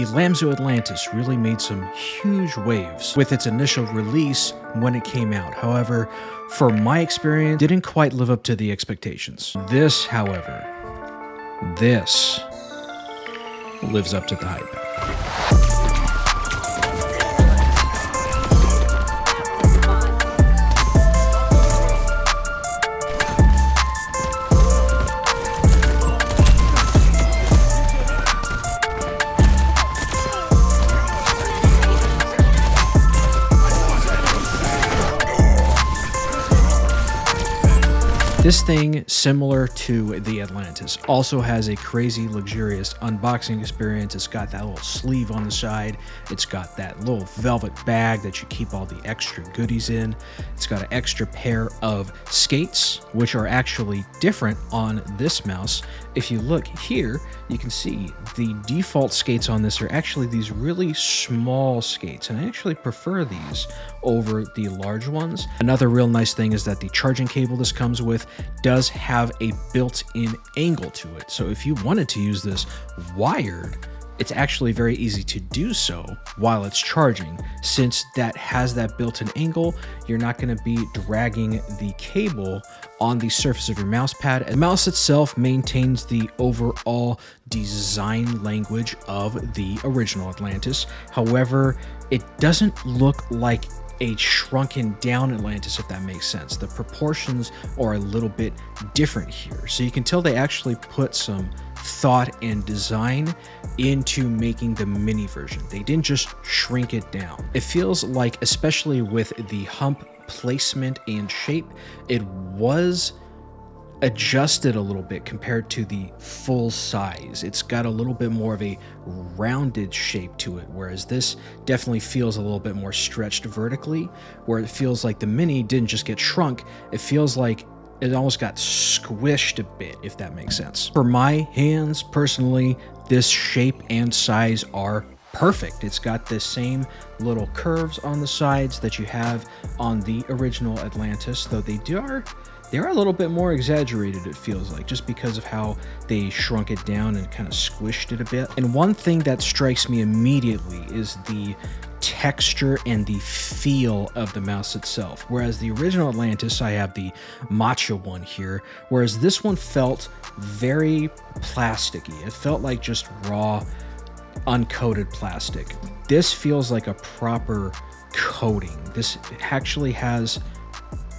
The Lamzu Atlantis really made some huge waves with its initial release when it came out. However, for my experience, didn't quite live up to the expectations. This, however, this lives up to the hype. This thing, similar to the Atlantis, also has a crazy luxurious unboxing experience. It's got that little sleeve on the side. It's got that little velvet bag that you keep all the extra goodies in. It's got an extra pair of skates, which are actually different on this mouse. If you look here, you can see the default skates on this are actually these really small skates, and I actually prefer these over the large ones. Another real nice thing is that the charging cable this comes with does have a built-in angle to it. So if you wanted to use this wired, it's actually very easy to do so while it's charging. Since that has that built-in angle, you're not going to be dragging the cable on the surface of your mouse pad. The mouse itself maintains the overall design language of the original Atlantis. However, it doesn't look like a shrunken down Atlantis, if that makes sense. The proportions are a little bit different here. So you can tell they actually put some thought and design into making the mini version. They didn't just shrink it down. It feels like, especially with the hump placement and shape, it was adjusted a little bit compared to the full size. It's got a little bit more of a rounded shape to it, whereas this definitely feels a little bit more stretched vertically, where it feels like the mini didn't just get shrunk, it feels like it almost got squished a bit, if that makes sense. For my hands, personally, this shape and size are perfect. It's got the same little curves on the sides that you have on the original Atlantis, though they're a little bit more exaggerated, it feels like, just because of how they shrunk it down and kind of squished it a bit. And one thing that strikes me immediately is the texture and the feel of the mouse itself. Whereas the original Atlantis, I have the matcha one here, whereas this one felt very plasticky. It felt like just raw, uncoated plastic. This feels like a proper coating. This actually has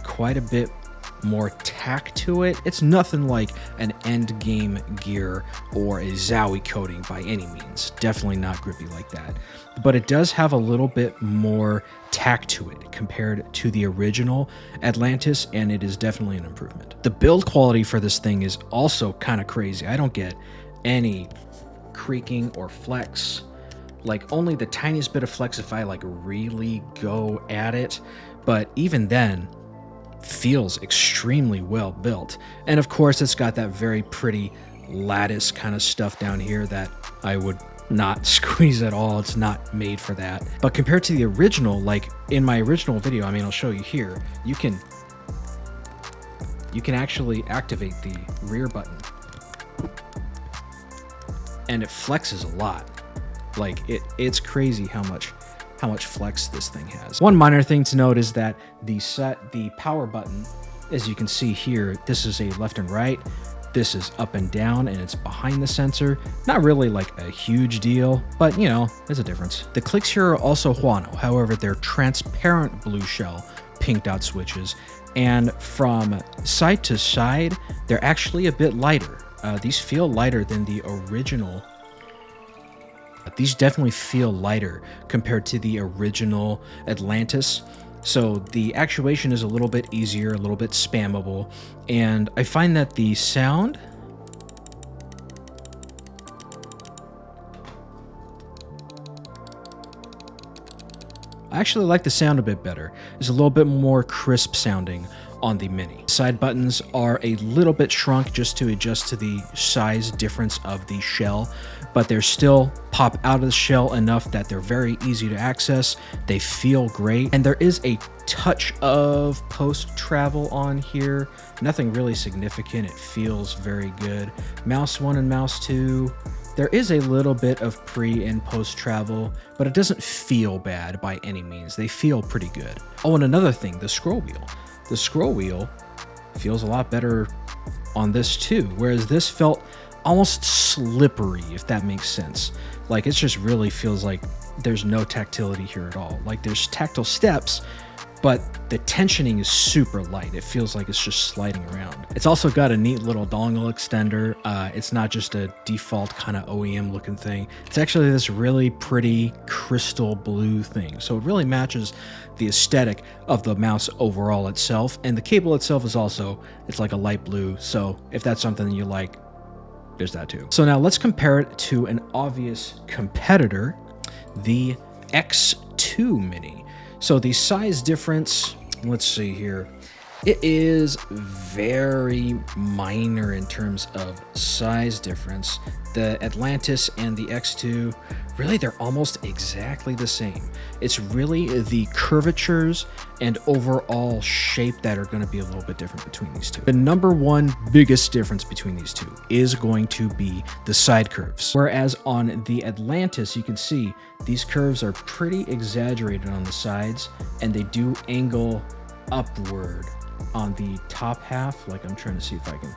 quite a bit more tack to it. It's nothing like an end game gear or a Zowie coating by any means. Definitely not grippy like that. But it does have a little bit more tack to it compared to the original Atlantis, and it is definitely an improvement. The build quality for this thing is also kind of crazy. I don't get any creaking or flex, like only the tiniest bit of flex if I like really go at it, but even then feels extremely well built. And of course, it's got that very pretty lattice kind of stuff down here that I would not squeeze at all. It's not made for that. But compared to the original, like in my original video, I mean, I'll show you here, you can actually activate the rear button and it flexes a lot. Like it's crazy how much flex this thing has. One minor thing to note is that the power button, as you can see here, this is a left and right, this is up and down, and it's behind the sensor. Not really like a huge deal, but you know, there's a difference. The clicks here are also Huano, however, they're transparent blue shell pink dot switches, and from side to side, they're actually a bit lighter. These feel lighter than the original. These definitely feel lighter compared to the original Atlantis. So the actuation is a little bit easier, a little bit spammable. And I find that the sound I actually like the sound a bit better. It's a little bit more crisp sounding on the Mini. Side buttons are a little bit shrunk just to adjust to the size difference of the shell, but they're still pop out of the shell enough that they're very easy to access. They feel great, and there is a touch of post travel on here. Nothing really significant. It feels very good. Mouse 1 and mouse 2 There is a little bit of pre and post travel, but it doesn't feel bad by any means. They feel pretty good. Oh, and another thing, the scroll wheel. The scroll wheel feels a lot better on this too, whereas this felt almost slippery, if that makes sense. Like, it just really feels like there's no tactility here at all. Like, there's tactile steps, but the tensioning is super light. It feels like it's just sliding around. It's also got a neat little dongle extender. It's not just a default kind of OEM looking thing. It's actually this really pretty crystal blue thing. So it really matches the aesthetic of the mouse overall itself. And the cable itself is also, it's like a light blue. So if that's something that you like, there's that too. So now let's compare it to an obvious competitor, the X2 Mini. So the size difference, let's see here. It is very minor in terms of size difference. The Atlantis and the X2, really, they're almost exactly the same. It's really the curvatures and overall shape that are going to be a little bit different between these two. The number one biggest difference between these two is going to be the side curves. Whereas on the Atlantis, you can see these curves are pretty exaggerated on the sides, and they do angle upward on the top half. Like, I'm trying to see if I can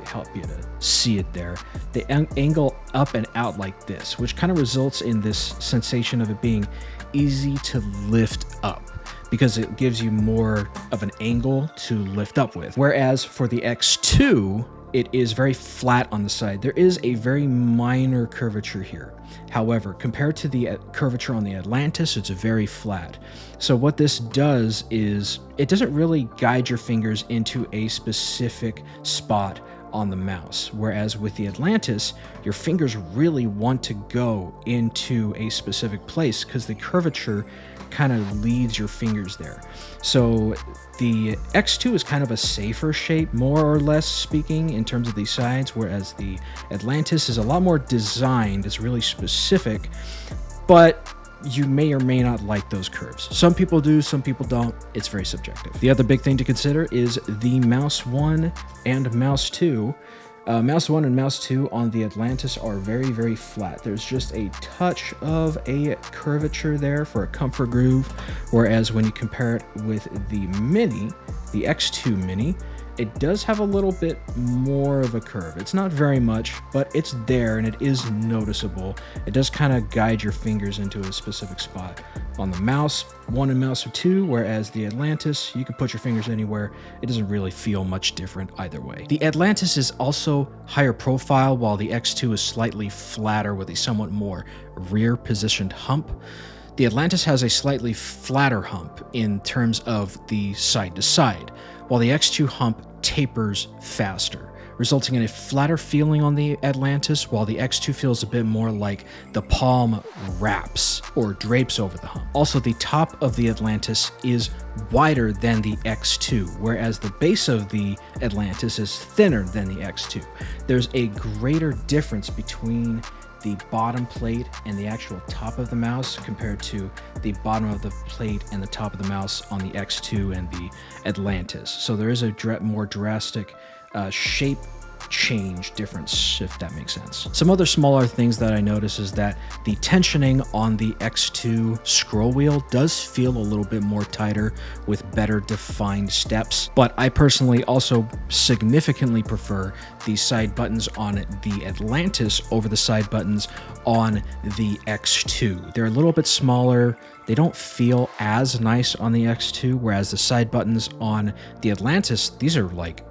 help you to see it there. They angle up and out like this, which kind of results in this sensation of it being easy to lift up because it gives you more of an angle to lift up with. Whereas for the X2, it is very flat on the side. There is a very minor curvature here. However, compared to the curvature on the Atlantis, it's very flat. So what this does is it doesn't really guide your fingers into a specific spot on the mouse. Whereas with the Atlantis, your fingers really want to go into a specific place because the curvature kind of leads your fingers there. So the X2 is kind of a safer shape, more or less speaking, in terms of these sides, whereas the Atlantis is a lot more designed. It's really specific, but you may or may not like those curves. Some people do, some people don't. It's very subjective. The other big thing to consider is the Mouse 1 and Mouse 2. Mouse 1 and Mouse 2 on the Atlantis are very, very flat. There's just a touch of a curvature there for a comfort groove, whereas when you compare it with the Mini, the X2 Mini, it does have a little bit more of a curve. It's not very much, but it's there and it is noticeable. It does kind of guide your fingers into a specific spot. On the Mouse 1 and Mouse 2, whereas the Atlantis, you can put your fingers anywhere. It doesn't really feel much different either way. The Atlantis is also higher profile, while the X2 is slightly flatter with a somewhat more rear positioned hump. The Atlantis has a slightly flatter hump in terms of the side to side, while the X2 hump tapers faster, resulting in a flatter feeling on the Atlantis, while the X2 feels a bit more like the palm wraps or drapes over the hump. Also, the top of the Atlantis is wider than the X2, whereas the base of the Atlantis is thinner than the X2. There's a greater difference between the bottom plate and the actual top of the mouse compared to the bottom of the plate and the top of the mouse on the X2 and the Atlantis. So there is a more drastic shape change difference, if that makes sense. Some other smaller things that I notice is that the tensioning on the X2 scroll wheel does feel a little bit more tighter with better defined steps, but I personally also significantly prefer the side buttons on the Atlantis over the side buttons on the X2. They're a little bit smaller. They don't feel as nice on the X2, whereas the side buttons on the Atlantis, these are like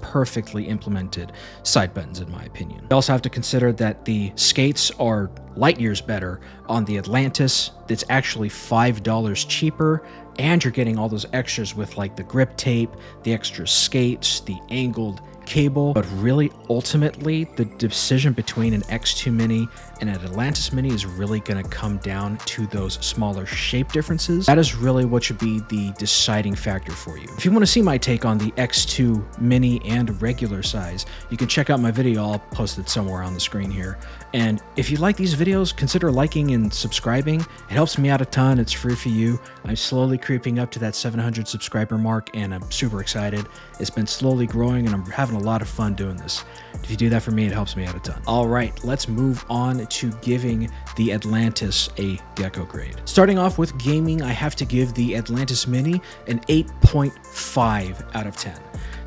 perfectly implemented side buttons in my opinion. You also have to consider that the skates are light years better on the Atlantis. It's actually $5 cheaper, and you're getting all those extras with like the grip tape, the extra skates, the angled cable. But really, ultimately, the decision between an X2 Mini and an Atlantis Mini is really going to come down to those smaller shape differences. That is really what should be the deciding factor for you. If you want to see my take on the X2 Mini and regular size, you can check out my video. I'll post it somewhere on the screen here. And if you like these videos, consider liking and subscribing. It helps me out a ton. It's free for you. I'm slowly creeping up to that 700 subscriber mark, and I'm super excited. It's been slowly growing, and I'm having having a lot of fun doing this. If you do that for me, it helps me out a ton. All right, let's move on to giving the Atlantis a gecko grade. Starting off with gaming, I have to give the Atlantis Mini an 8.5 out of 10.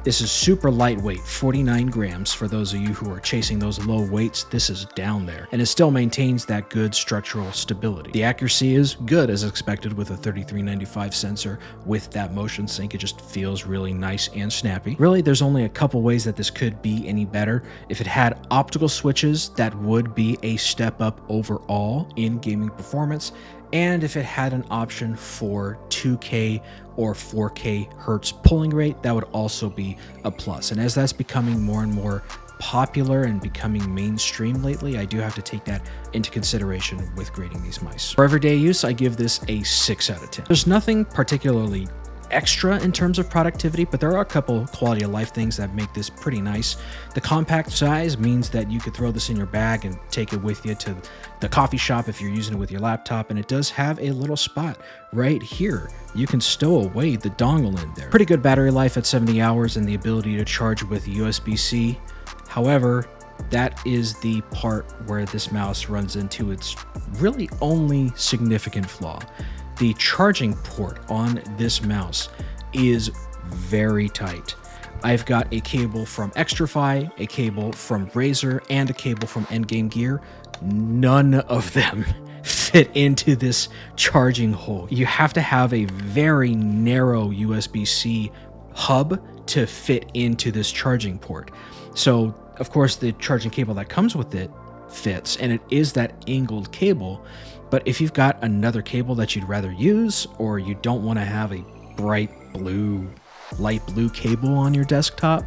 This is super lightweight, 49 grams. For those of you who are chasing those low weights, this is down there, and it still maintains that good structural stability. The accuracy is good as expected with a 3395 sensor with that motion sync. It just feels really nice and snappy. Really, there's only a couple ways that this could be any better. If it had optical switches, that would be a step up overall in gaming performance. And if it had an option for 2K or 4K hertz pulling rate, that would also be a plus. And as that's becoming more and more popular and becoming mainstream lately, I do have to take that into consideration with grading these mice. For everyday use, I give this a 6 out of 10. There's nothing particularly extra in terms of productivity, but there are a couple quality of life things that make this pretty nice. The compact size means that you could throw this in your bag and take it with you to the coffee shop if you're using it with your laptop, and it does have a little spot right here. You can stow away the dongle in there. Pretty good battery life at 70 hours and the ability to charge with USB-C. However, that is the part where this mouse runs into its really only significant flaw. The charging port on this mouse is very tight. I've got a cable from Xtrfy, a cable from Razer, and a cable from Endgame Gear. None of them fit into this charging hole. You have to have a very narrow USB-C hub to fit into this charging port. So, of course, the charging cable that comes with it fits, and it is that angled cable. But if you've got another cable that you'd rather use, or you don't want to have a bright blue, light blue cable on your desktop,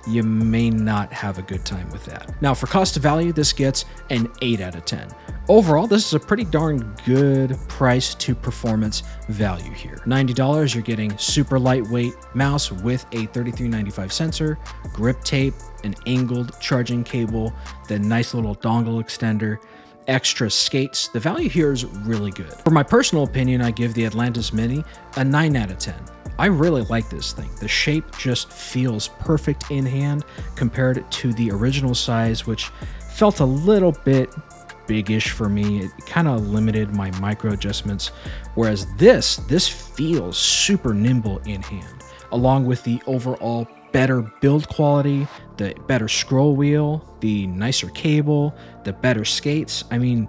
you may not have a good time with that. Now, for cost to value, this gets an 8 out of 10. Overall, this is a pretty darn good price to performance value here. $90, you're getting super lightweight mouse with a 3395 sensor, grip tape, an angled charging cable, the nice little dongle extender, extra skates. The value here is really good. For my personal opinion, I give the Atlantis Mini a 9 out of 10. I really like this thing. The shape just feels perfect in hand compared to the original size, which felt a little bit biggish for me. It kind of limited my micro adjustments, whereas this feels super nimble in hand, along with the overall better build quality, the better scroll wheel, the nicer cable, the better skates. I mean,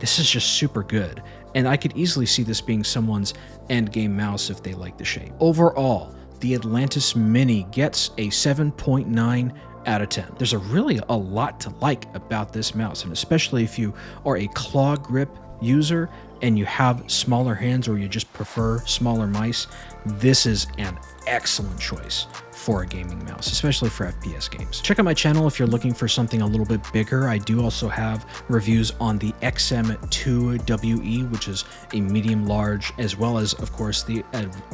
this is just super good. And I could easily see this being someone's end game mouse if they like the shape. Overall, the Atlantis Mini gets a 7.9 out of 10. There's really a lot to like about this mouse, and especially if you are a claw grip user and you have smaller hands or you just prefer smaller mice, this is an excellent choice for a gaming mouse, especially for FPS games. Check out my channel if you're looking for something a little bit bigger. I do also have reviews on the XM2WE, which is a medium large, as well as, of course, the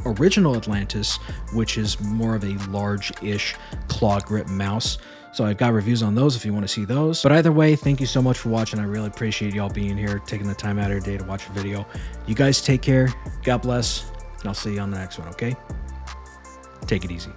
original Atlantis, which is more of a large-ish claw grip mouse. So I've got reviews on those if you want to see those. But either way, thank you so much for watching. I really appreciate y'all being here, taking the time out of your day to watch a video. You guys take care, God bless, and I'll see you on the next one, okay? Take it easy.